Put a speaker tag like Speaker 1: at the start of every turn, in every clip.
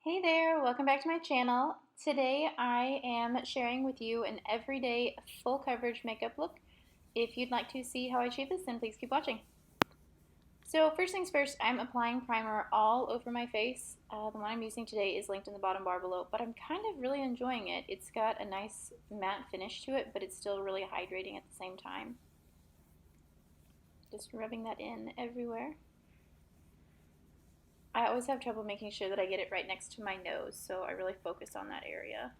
Speaker 1: Hey there, welcome back to my channel. Today I am sharing with you an everyday full coverage makeup look. If you'd like to see how I achieve this, then please keep watching. So first things first, I'm applying primer all over my face. The one I'm using today is linked in the bottom bar below, but I'm kind of really enjoying it. It's got a nice matte finish to it, but it's still really hydrating at the same time. Just rubbing that in everywhere. I always have trouble making sure that I get it right next to my nose, so I really focus on that area.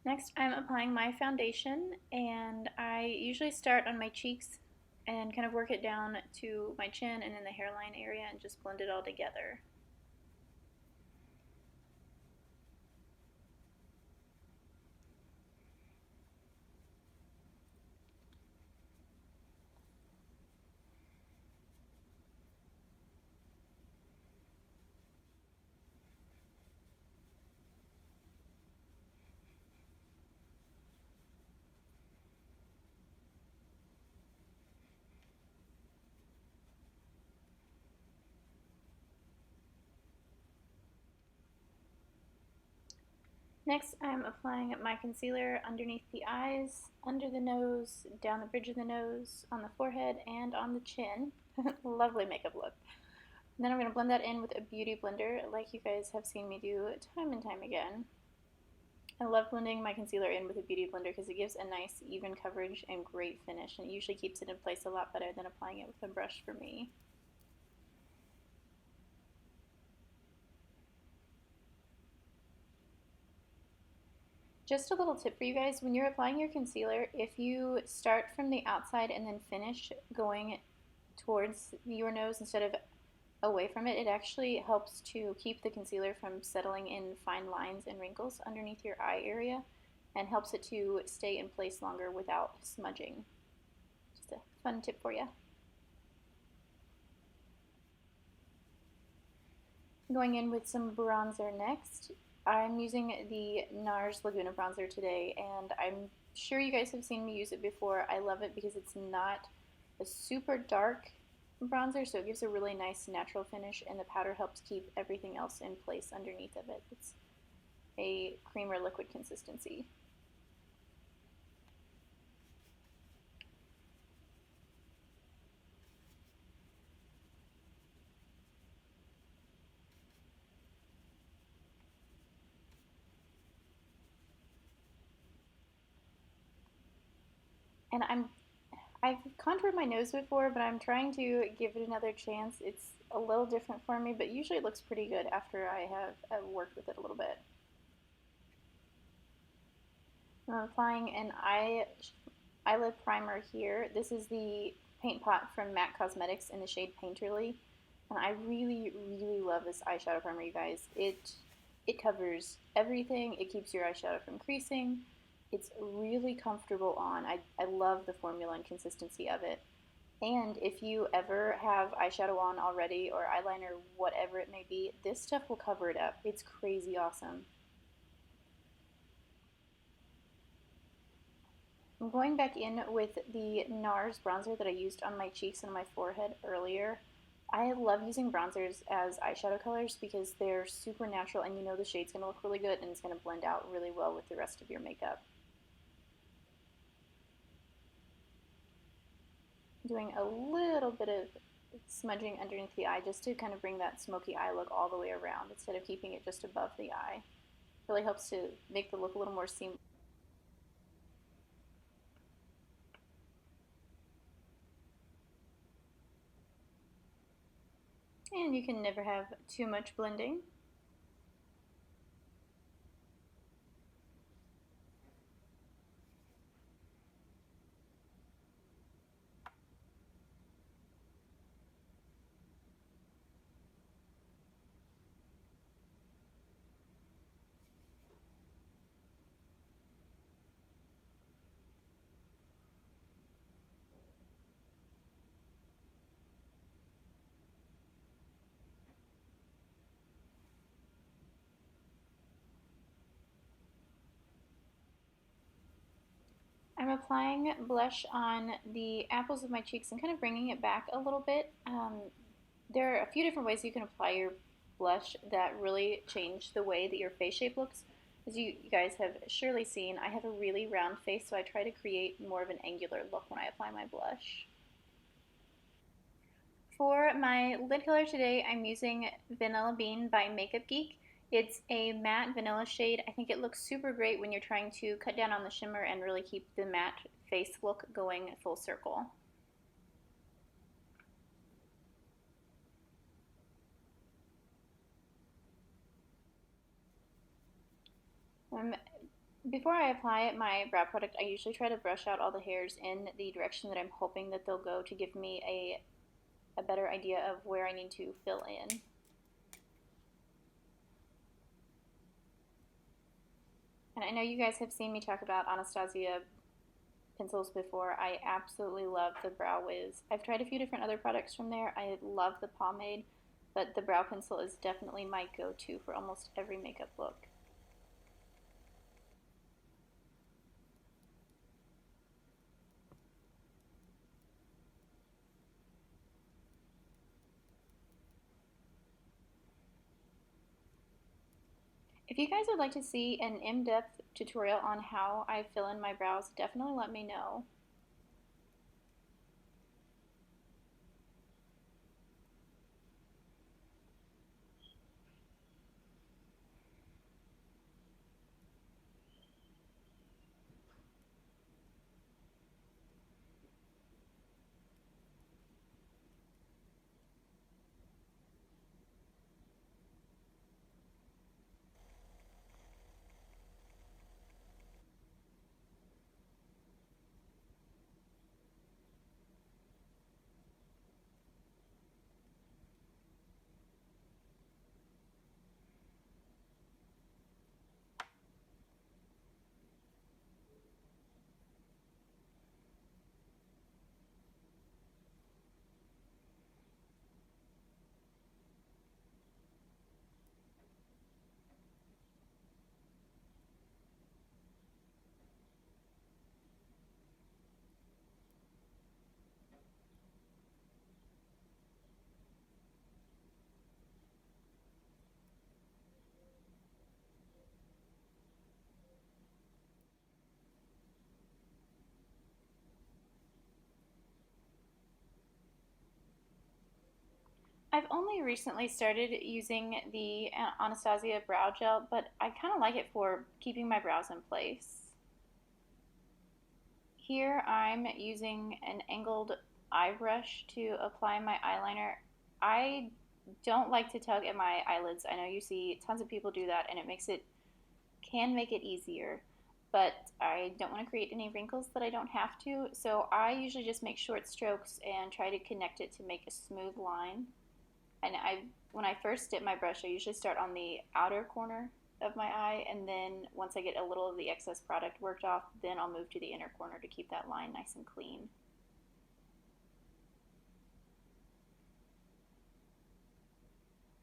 Speaker 1: Next, I'm applying my foundation, and I usually start on my cheeks and kind of work it down to my chin and then the hairline area and just blend it all together. Next, I'm applying my concealer underneath the eyes, under the nose, down the bridge of the nose, on the forehead, and on the chin. Lovely makeup look. And then I'm going to blend that in with a beauty blender like you guys have seen me do time and time again. I love blending my concealer in with a beauty blender because it gives a nice even coverage and great finish, and it usually keeps it in place a lot better than applying it with a brush for me. Just a little tip for you guys, when you're applying your concealer, if you start from the outside and then finish going towards your nose instead of away from it, it actually helps to keep the concealer from settling in fine lines and wrinkles underneath your eye area and helps it to stay in place longer without smudging. Just a fun tip for you. Going in with some bronzer next. I'm using the NARS Laguna bronzer today, and I'm sure you guys have seen me use it before. I love it because it's not a super dark bronzer, so it gives a really nice natural finish, and the powder helps keep everything else in place underneath of it. It's a cream or liquid consistency. And I've contoured my nose before, but I'm trying to give it another chance. It's a little different for me, but usually it looks pretty good after I have worked with it a little bit. I'm applying an eyelid primer here. This is the Paint Pot from MAC Cosmetics in the shade Painterly. And I really, really love this eyeshadow primer, you guys. It covers everything. It keeps your eyeshadow from creasing. It's really comfortable on. I love the formula and consistency of it. And if you ever have eyeshadow on already or eyeliner, whatever it may be, this stuff will cover it up. It's crazy awesome. I'm going back in with the NARS bronzer that I used on my cheeks and my forehead earlier. I love using bronzers as eyeshadow colors because they're super natural and you know the shade's going to look really good and it's going to blend out really well with the rest of your makeup. Doing a little bit of smudging underneath the eye just to kind of bring that smoky eye look all the way around instead of keeping it just above the eye. Really helps to make the look a little more seamless. And you can never have too much blending. I'm applying blush on the apples of my cheeks and kind of bringing it back a little bit. There are a few different ways you can apply your blush that really change the way that your face shape looks. As you guys have surely seen, I have a really round face, so I try to create more of an angular look when I apply my blush. For my lid color today, I'm using Vanilla Bean by Makeup Geek. It's a matte vanilla shade. I think it looks super great when you're trying to cut down on the shimmer and really keep the matte face look going full circle. Um, Before I apply my brow product, I usually try to brush out all the hairs in the direction that I'm hoping that they'll go to give me a better idea of where I need to fill in. And I know you guys have seen me talk about Anastasia pencils before. I absolutely love the Brow Wiz. I've tried a few different other products from there. I love the pomade, but the brow pencil is definitely my go-to for almost every makeup look. If you guys would like to see an in-depth tutorial on how I fill in my brows, definitely let me know. I've only recently started using the Anastasia brow gel, but I kind of like it for keeping my brows in place. Here I'm using an angled eye brush to apply my eyeliner. I don't like to tug at my eyelids. I know you see tons of people do that and can make it easier, but I don't want to create any wrinkles that I don't have to. So I usually just make short strokes and try to connect it to make a smooth line. And when I first dip my brush, I usually start on the outer corner of my eye, and then once I get a little of the excess product worked off, then I'll move to the inner corner to keep that line nice and clean.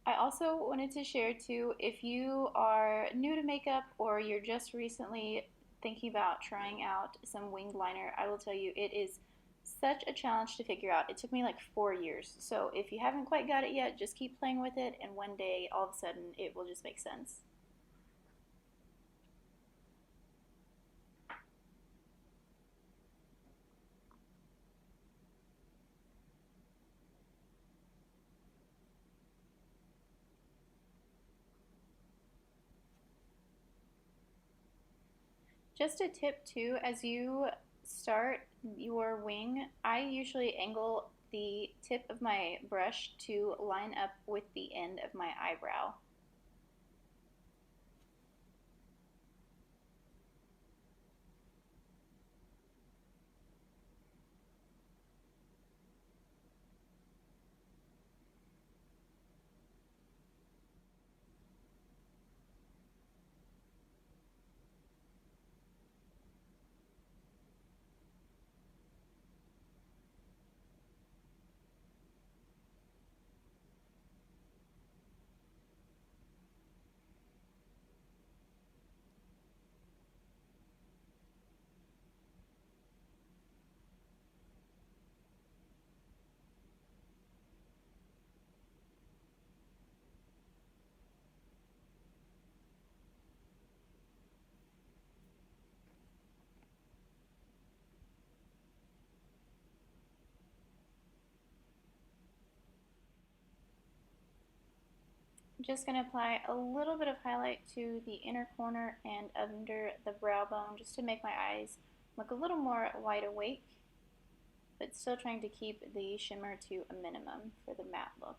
Speaker 1: I also wanted to share too, if you are new to makeup or you're just recently thinking about trying out some winged liner, I will tell you it is such a challenge to figure out. It took me like 4 years. So if you haven't quite got it yet, just keep playing with it, and one day all of a sudden it will just make sense. Just a tip too, as you start your wing, I usually angle the tip of my brush to line up with the end of my eyebrow. just going to apply a little bit of highlight to the inner corner and under the brow bone just to make my eyes look a little more wide awake, but still trying to keep the shimmer to a minimum for the matte look.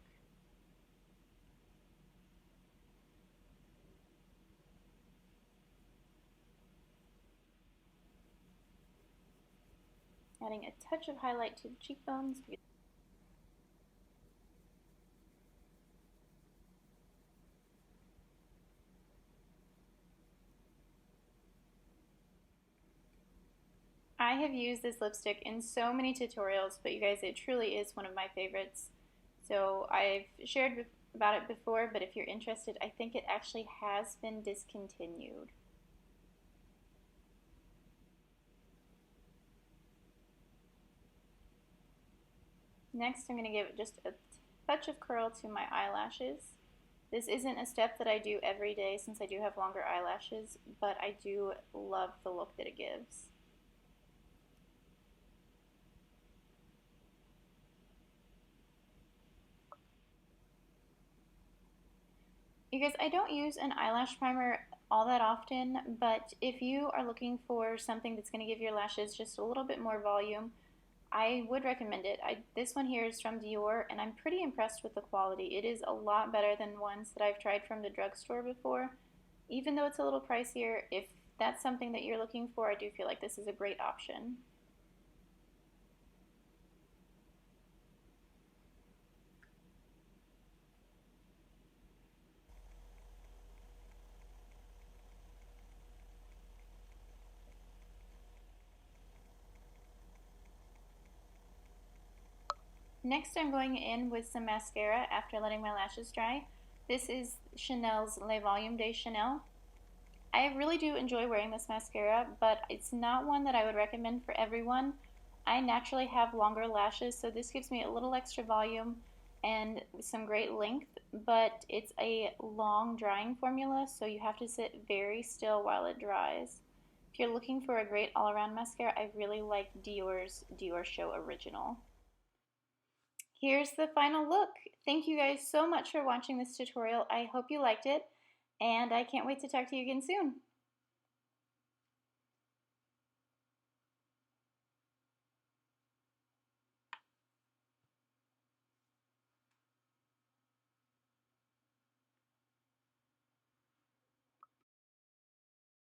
Speaker 1: Adding a touch of highlight to the cheekbones. I have used this lipstick in so many tutorials, but you guys, it truly is one of my favorites. So I've shared about it before, but if you're interested, I think it actually has been discontinued. Next, I'm going to give just a touch of curl to my eyelashes. This isn't a step that I do every day since I do have longer eyelashes, but I do love the look that it gives. You guys, I don't use an eyelash primer all that often, but if you are looking for something that's going to give your lashes just a little bit more volume, I would recommend it. This one here is from Dior, and I'm pretty impressed with the quality. It is a lot better than ones that I've tried from the drugstore before. Even though it's a little pricier, if that's something that you're looking for, I do feel like this is a great option. Next, I'm going in with some mascara after letting my lashes dry. This is Chanel's Le Volume de Chanel. I really do enjoy wearing this mascara, but it's not one that I would recommend for everyone. I naturally have longer lashes, so this gives me a little extra volume and some great length, but it's a long drying formula, so you have to sit very still while it dries. If you're looking for a great all-around mascara, I really like Dior's Dior Show Original. Here's the final look. Thank you guys so much for watching this tutorial. I hope you liked it, and I can't wait to talk to you again soon.